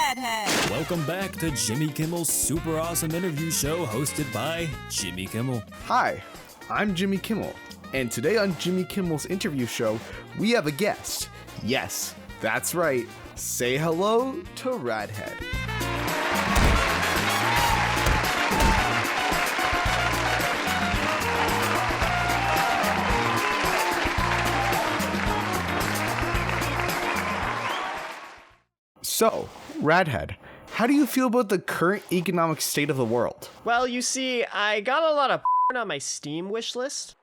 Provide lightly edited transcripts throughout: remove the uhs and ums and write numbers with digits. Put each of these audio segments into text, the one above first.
RadHead. Welcome back to Jimmy Kimmel's super awesome interview show hosted by Jimmy Kimmel. Hi, I'm Jimmy Kimmel, and today on Jimmy Kimmel's interview show, we have a guest. Yes, that's right. Say hello to RadHead. So, RadHead, how do you feel about the current economic state of the world? Well, you see, I got a lot of on my Steam wish list.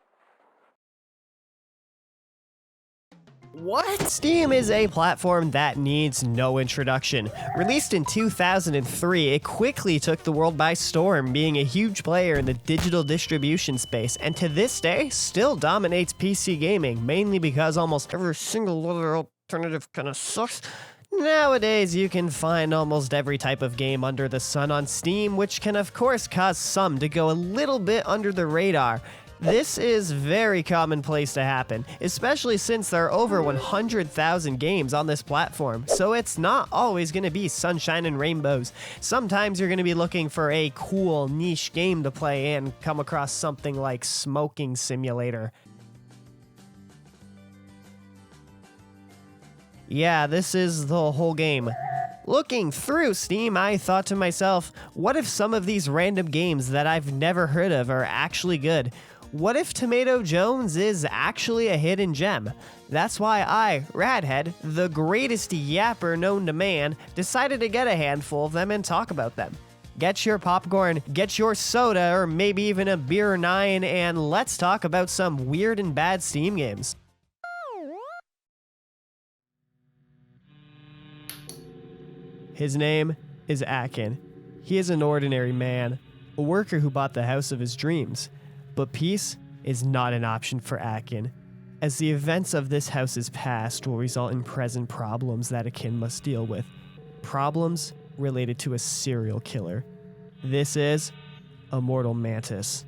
What? Steam is a platform that needs no introduction. Released in 2003, it quickly took the world by storm, being a huge player in the digital distribution space, and to this day, still dominates PC gaming, mainly because almost every single other alternative kind of sucks. Nowadays, you can find almost every type of game under the sun on Steam, which can of course cause some to go a little bit under the radar. This is very commonplace to happen, especially since there are over 100,000 games on this platform, so it's not always going to be sunshine and rainbows. Sometimes you're going to be looking for a cool niche game to play and come across something like Smoking Simulator. Yeah, this is the whole game. Looking through Steam, I thought to myself, what if some of these random games that I've never heard of are actually good? What if Tomato Jones is actually a hidden gem? That's why I, RadHead, the greatest yapper known to man, decided to get a handful of them and talk about them. Get your popcorn, get your soda, or maybe even a beer or 9, and let's talk about some weird and bad Steam games. His name is Akin. He is an ordinary man, a worker who bought the house of his dreams. But peace is not an option for Akin, as the events of this house's past will result in present problems that Akin must deal with. Problems related to a serial killer. This is Immortal Mantis.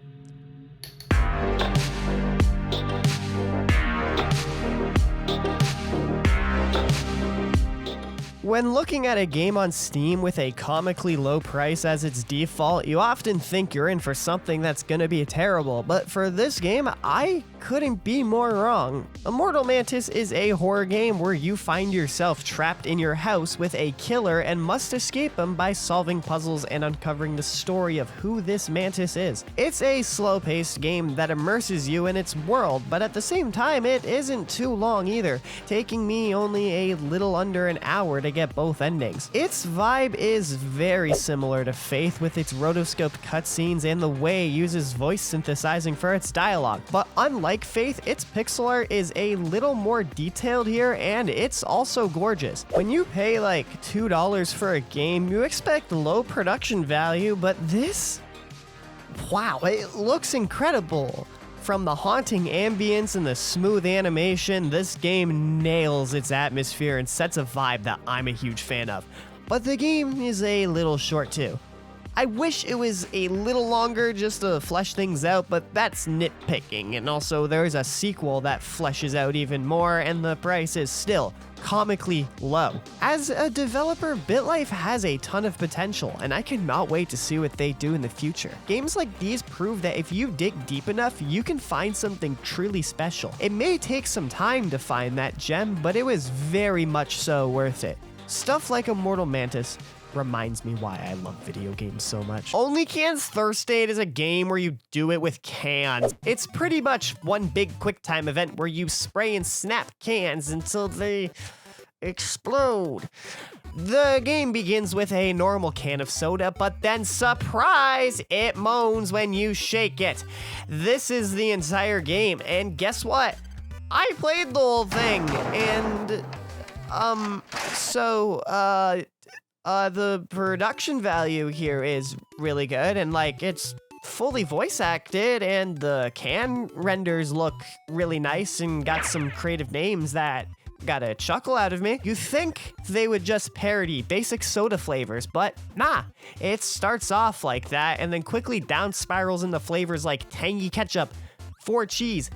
When looking at a game on Steam with a comically low price as its default, you often think you're in for something that's gonna be terrible, but for this game, I couldn't be more wrong. Immortal Mantis is a horror game where you find yourself trapped in your house with a killer and must escape him by solving puzzles and uncovering the story of who this mantis is. It's a slow-paced game that immerses you in its world, but at the same time, it isn't too long either, taking me only a little under an hour to get both endings. Its vibe is very similar to Faith with its rotoscoped cutscenes and the way it uses voice synthesizing for its dialogue, but unlike Faith, its pixel art is a little more detailed here and it's also gorgeous. When you pay like $2 for a game, you expect low production value, but this, wow, it looks incredible. From the haunting ambience and the smooth animation, this game nails its atmosphere and sets a vibe that I'm a huge fan of. But the game is a little short too. I wish it was a little longer just to flesh things out, but that's nitpicking, and also there's a sequel that fleshes out even more, and the price is still comically low. As a developer, BitLife has a ton of potential, and I cannot wait to see what they do in the future. Games like these prove that if you dig deep enough, you can find something truly special. It may take some time to find that gem, but it was very much so worth it. Stuff like Immortal Mantis reminds me why I love video games so much. Only Cans Thirst Aid is a game where you do it with cans. It's pretty much one big QuickTime event where you spray and snap cans until they explode. The game begins with a normal can of soda, but then surprise, it moans when you shake it. This is the entire game, and guess what? I played the whole thing, and the production value here is really good, and like it's fully voice acted, and the can renders look really nice and got some creative names that got a chuckle out of me. You think they would just parody basic soda flavors, but nah, it starts off like that and then quickly down spirals into flavors like tangy ketchup, 4 cheese,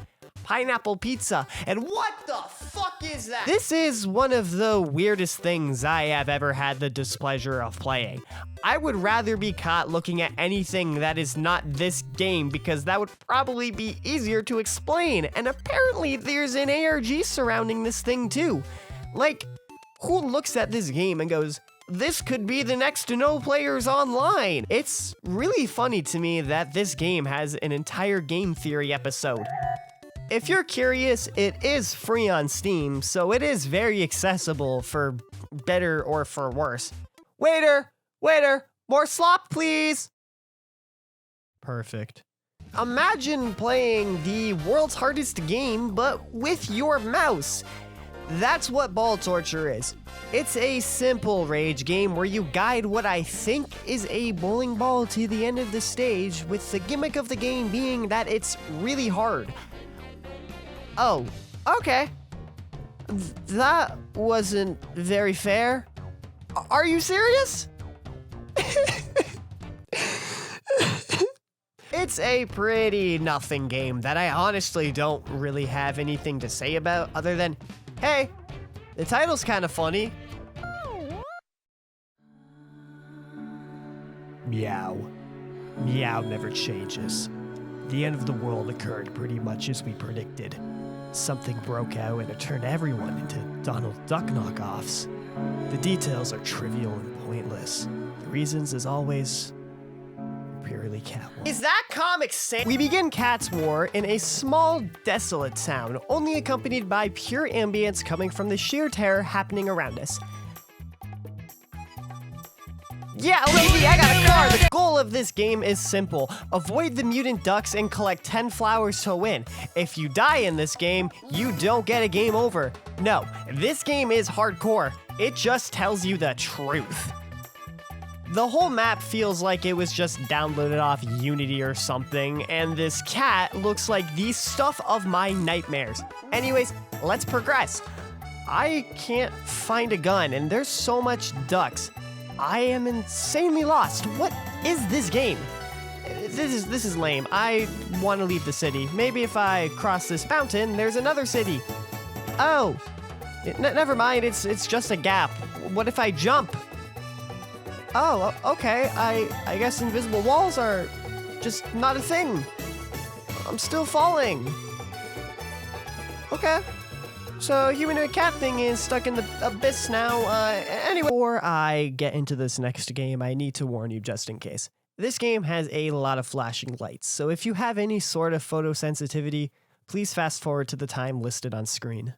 pineapple pizza. And what the fuck is that? This is one of the weirdest things I have ever had the displeasure of playing. I would rather be caught looking at anything that is not this game because that would probably be easier to explain. And apparently there's an ARG surrounding this thing too. Like, who looks at this game and goes, this could be the next No Players Online? It's really funny to me that this game has an entire game theory episode. If you're curious, it is free on Steam, so it is very accessible for better or for worse. Waiter, more slop, please. Perfect. Imagine playing the world's hardest game, but with your mouse. That's what Ball Torture is. It's a simple rage game where you guide what I think is a bowling ball to the end of the stage, with the gimmick of the game being that it's really hard. Oh, okay. That wasn't very fair. Are you serious? It's a pretty nothing game that I honestly don't really have anything to say about other than, hey, the title's kind of funny. Meow. Meow never changes. The end of the world occurred pretty much as we predicted. Something broke out and it turned everyone into Donald Duck knockoffs. The details are trivial and pointless. The reasons, as always, purely catwalk. Is that Comic Sans? We begin Cat's War in a small, desolate town, only accompanied by pure ambience coming from the sheer terror happening around us. Yeah, lady, I got a car! The goal of this game is simple. Avoid the mutant ducks and collect 10 flowers to win. If you die in this game, you don't get a game over. No, this game is hardcore. It just tells you the truth. The whole map feels like it was just downloaded off Unity or something, and this cat looks like the stuff of my nightmares. Anyways, let's progress. I can't find a gun, and there's so much ducks. I am insanely lost. What is this game? This is lame. I want to leave the city. Maybe if I cross this fountain, there's another city. Oh, never mind. It's just a gap. What if I jump? Oh, okay. I guess invisible walls are just not a thing. I'm still falling. Okay. So humanoid cat thing is stuck in the abyss now. Anyway, before I get into this next game, I need to warn you just in case. This game has a lot of flashing lights, so if you have any sort of photosensitivity, please fast forward to the time listed on screen.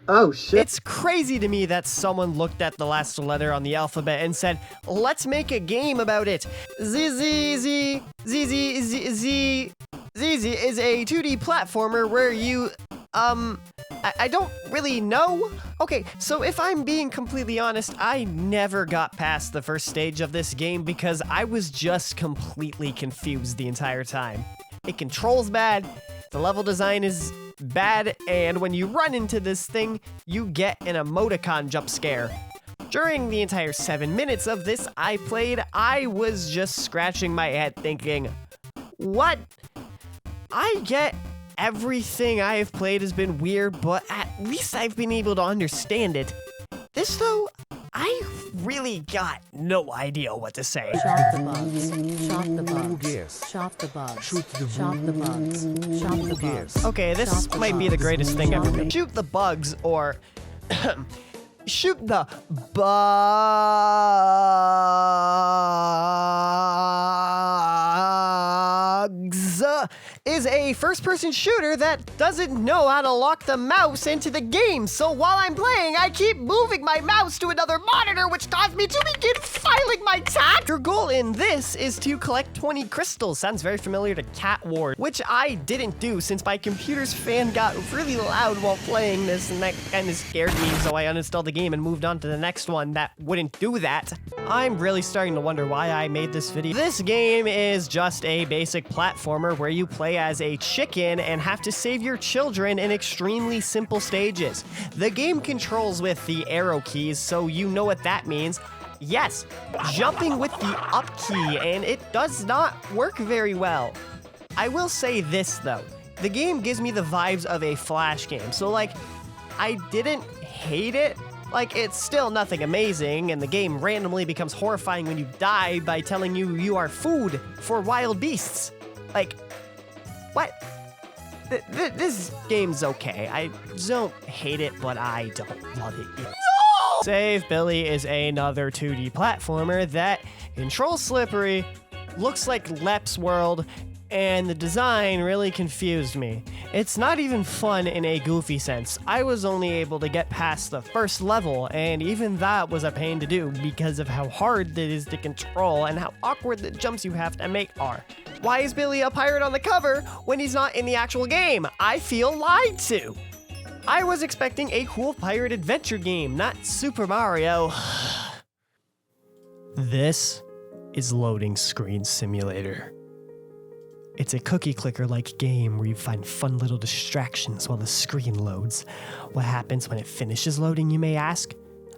Oh shit. It's crazy to me that someone looked at the last letter on the alphabet and said, let's make a game about it. ZZZZZZ is a 2D platformer where you, I don't really know. Okay, so if I'm being completely honest, I never got past the first stage of this game because I was just completely confused the entire time. It controls bad, the level design is bad, and when you run into this thing, you get an emoticon jump scare. During the entire 7 minutes of this I played, I was just scratching my head thinking, what? I get everything I have played has been weird, but at least I've been able to understand it. This though, I really got no idea what to say. Shot the bugs. Shot the bugs. Shot the bugs. Shoot the bugs. Shot the bugs. Okay, this might be the greatest thing ever made. Shoot the bugs, or shoot the bugs is a first-person shooter that doesn't know how to lock the mouse into the game. So while I'm playing, I keep moving my mouse to another monitor, which caused me to begin filing my tab. Your goal in this is to collect 20 crystals. Sounds very familiar to Cat War, which I didn't do since my computer's fan got really loud while playing this, and that kind of scared me, so I uninstalled the game and moved on to the next one that wouldn't do that. I'm really starting to wonder why I made this video. This game is just a basic platformer where you play as a chicken and have to save your children in extremely simple stages. The game controls with the arrow keys, so you know what that means. Yes, jumping with the up key, and it does not work very well. I will say this though, the game gives me the vibes of a Flash game, so like, I didn't hate it. Like, it's still nothing amazing, and the game randomly becomes horrifying when you die by telling you you are food for wild beasts. Like, what? This game's okay. I don't hate it, but I don't love it either. No! Save Billy is another 2D platformer that, in Troll Slippery, looks like Lep's World, and the design really confused me. It's not even fun in a goofy sense. I was only able to get past the first level, and even that was a pain to do because of how hard it is to control and how awkward the jumps you have to make are. Why is Billy a pirate on the cover when he's not in the actual game? I feel lied to. I was expecting a cool pirate adventure game, not Super Mario. This is Loading Screen Simulator. It's a cookie clicker-like game where you find fun little distractions while the screen loads. What happens when it finishes loading, you may ask?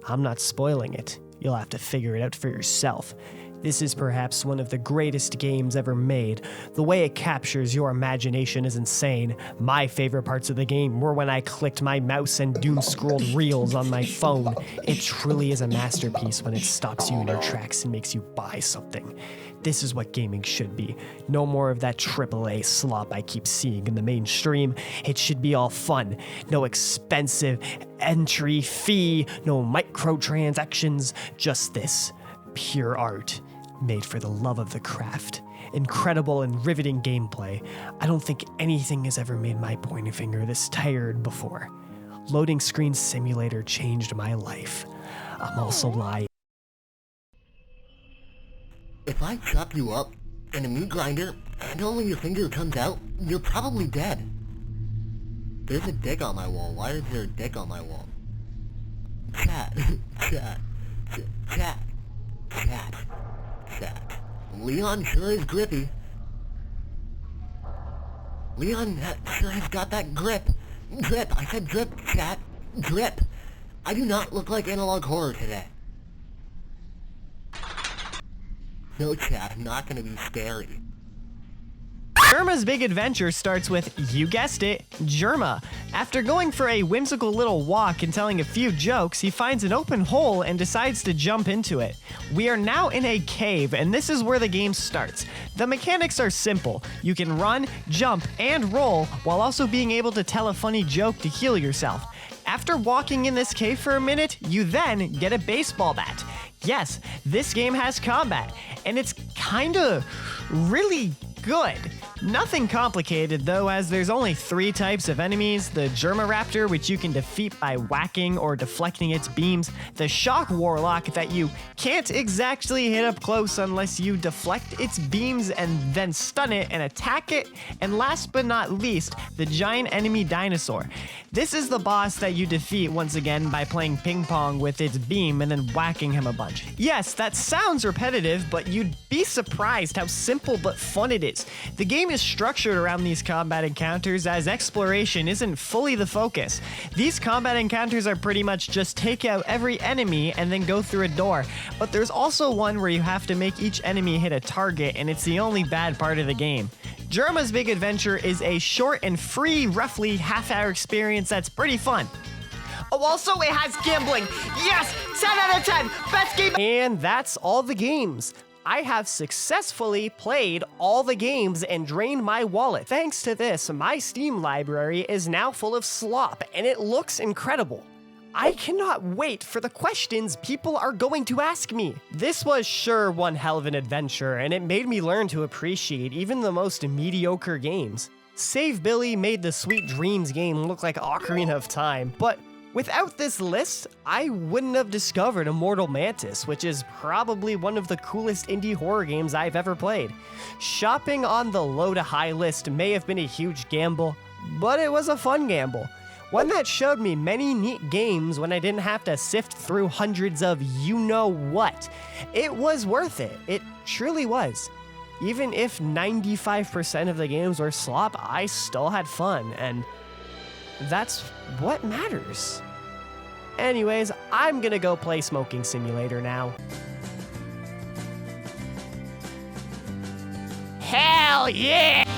I'm not spoiling it. You'll have to figure it out for yourself. This is perhaps one of the greatest games ever made. The way it captures your imagination is insane. My favorite parts of the game were when I clicked my mouse and doom-scrolled reels on my phone. It truly is a masterpiece when it stops you in your tracks and makes you buy something. This is what gaming should be. No more of that AAA slop I keep seeing in the mainstream. It should be all fun. No expensive entry fee, no microtransactions, just this. Pure art, made for the love of the craft. Incredible and riveting gameplay. I don't think anything has ever made my pointing finger this tired before. Loading Screen Simulator changed my life. I'm also lying. If I chop you up in a meat grinder and only your finger comes out, you're probably dead. There's a dick on my wall. Why is there a dick on my wall? Chat. Leon sure is grippy. Leon sure has got that grip. Grip. I said drip, chat. Grip. I do not look like analog horror today. No, chat, I'm not gonna be scary. Jerma's big adventure starts with, you guessed it, Jerma. After going for a whimsical little walk and telling a few jokes, he finds an open hole and decides to jump into it. We are now in a cave, and this is where the game starts. The mechanics are simple. You can run, jump, and roll, while also being able to tell a funny joke to heal yourself. After walking in this cave for a minute, you then get a baseball bat. Yes, this game has combat, and it's kinda really good. Nothing complicated though, as there's only 3 types of enemies: the Jerma Raptor, which you can defeat by whacking or deflecting its beams, the Shock Warlock that you can't exactly hit up close unless you deflect its beams and then stun it and attack it, and last but not least, the giant enemy dinosaur. This is the boss that you defeat once again by playing ping pong with its beam and then whacking him a bunch. Yes, that sounds repetitive, but you'd be surprised how simple but fun it is. The game is structured around these combat encounters, as exploration isn't fully the focus. These combat encounters are pretty much just take out every enemy and then go through a door, but there's also one where you have to make each enemy hit a target, and it's the only bad part of the game. Jerma's Big Adventure is a short and free, roughly half-hour experience that's pretty fun. Oh, also it has gambling. Yes, 10 out of 10, best game. And that's all the games. I have successfully played all the games and drained my wallet. Thanks to this, my Steam library is now full of slop, and it looks incredible. I cannot wait for the questions people are going to ask me. This was sure one hell of an adventure, and it made me learn to appreciate even the most mediocre games. Save Billy made the Sweet Dreams game look like Ocarina of Time, but without this list, I wouldn't have discovered Immortal Mantis, which is probably one of the coolest indie horror games I've ever played. Shopping on the low to high list may have been a huge gamble, but it was a fun gamble. One that showed me many neat games when I didn't have to sift through hundreds of you-know-what. It was worth it. It truly was. Even if 95% of the games were slop, I still had fun, and that's what matters. Anyways, I'm gonna go play Smoking Simulator now. Hell yeah!